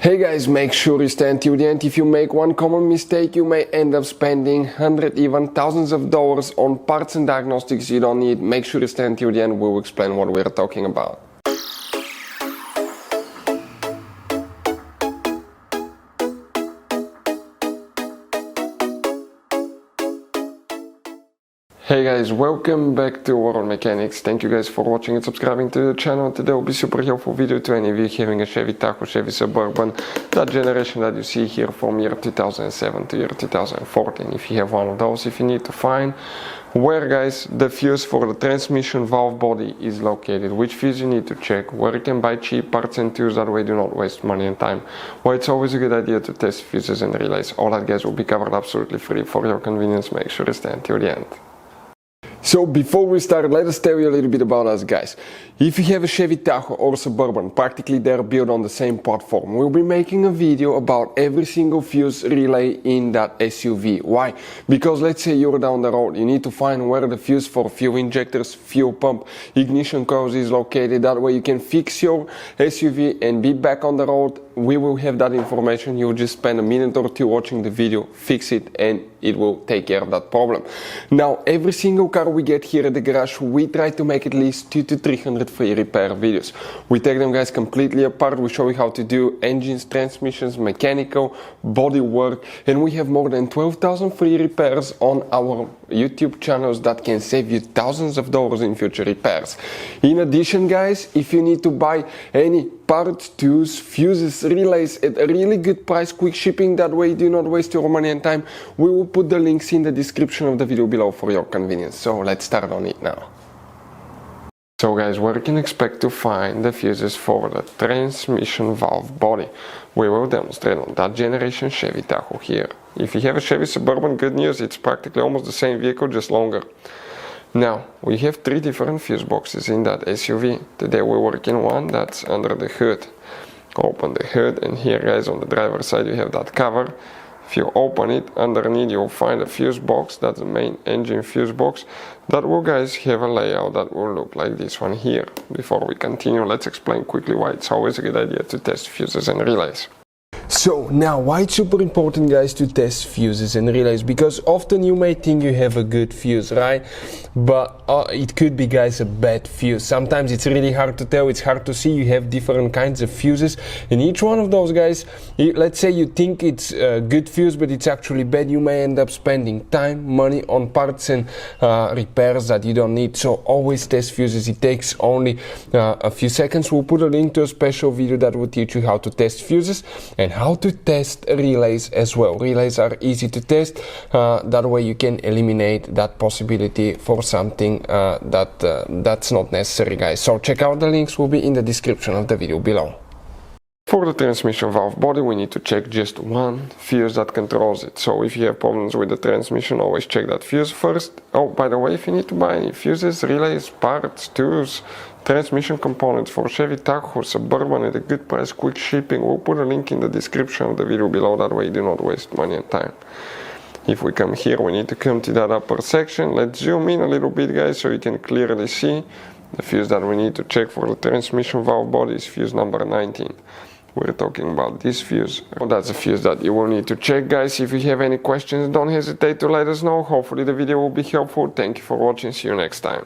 Hey guys, make sure you stay until the end. If you make one common mistake, you may end up spending hundreds, even thousands of dollars on parts and diagnostics you don't need. Make sure you stay until the end. We will explain what we're talking about. Hey guys, welcome back to World Mechanics. Thank you guys for watching and subscribing to the channel. Today will be super helpful video to any of you having a Chevy Tahoe, Chevy Suburban, that generation that you see here from year 2007 to year 2014. If you have one of those, if you need to find where, guys, the fuse for the transmission valve body is located, which fuse you need to check, where you can buy cheap parts and tools, that way do not waste money and time, why it's always a good idea to test fuses and relays. All that, guys, will be covered absolutely free for your convenience. Make sure to stay until the end. So before we start, let us tell you a little bit about us, guys. If you have a Chevy Tahoe or Suburban, practically they're built on the same platform. We'll be making a video about every single fuse relay in that SUV. Why? Because let's say you're down the road, you need to find where the fuse for fuel injectors, fuel pump, ignition coils is located. That way you can fix your SUV and be back on the road. We will have that information. You'll just spend a minute or two watching the video, fix it, and it will take care of that problem. Now, every single car we get here at the garage, we try to make at least 200 to 300 free repair videos. We take them, guys, completely apart. We show you how to do engines, transmissions, mechanical, body work, and we have more than 12,000 free repairs on our YouTube channels that can save you thousands of dollars in future repairs. In addition, guys, if you need to buy any parts, tools, fuses, relays at a really good price, quick shipping, that way you do not waste your money and time, we will put the links in the description of the video below for your convenience. So let's start on it now. So guys, where you can expect to find the fuses for the transmission valve body. We will demonstrate on that generation Chevy Tahoe here. If you have a Chevy Suburban, good news, it's practically almost the same vehicle, just longer. Now, we have three different fuse boxes in that SUV. Today we're working one that's under the hood. Open the hood, and here, guys, on the driver's side you have that cover. If you open it, underneath you'll find a fuse box. That's the main engine fuse box. That will, guys, have a layout that will look like this one here. Before we continue, let's explain quickly why it's always a good idea to test fuses and relays. So now, why it's super important, guys, to test fuses and relays? Because often you may think you have a good fuse, right? But it could be, guys, a bad fuse. Sometimes it's really hard to tell, it's hard to see. You have different kinds of fuses, and each one of those, guys, let's say you think it's a good fuse but it's actually bad, you may end up spending time, money on parts and repairs that you don't need. So always test fuses. It takes only a few seconds. We'll put a link to a special video that will teach you how to test fuses and how to test relays as well. Relays are easy to test. That way you can eliminate that possibility for something that's not necessary, guys. So check out the links, will be in the description of the video below. For the transmission valve body, we need to check just one fuse that controls it. So if you have problems with the transmission, always check that fuse first. Oh, by the way, if you need to buy any fuses, relays, parts, tools, transmission components for Chevy Tahoe Suburban at a good price, quick shipping, we'll put a link in the description of the video below. That way you do not waste money and time. If we come here, we need to come to that upper section. Let's zoom in a little bit, guys, so you can clearly see the fuse that we need to check for the transmission valve body is fuse number 19. We're talking about this fuse. That's a fuse that you will need to check, guys. If you have any questions, don't hesitate to let us know. Hopefully the video will be helpful. Thank you for watching. See you next time.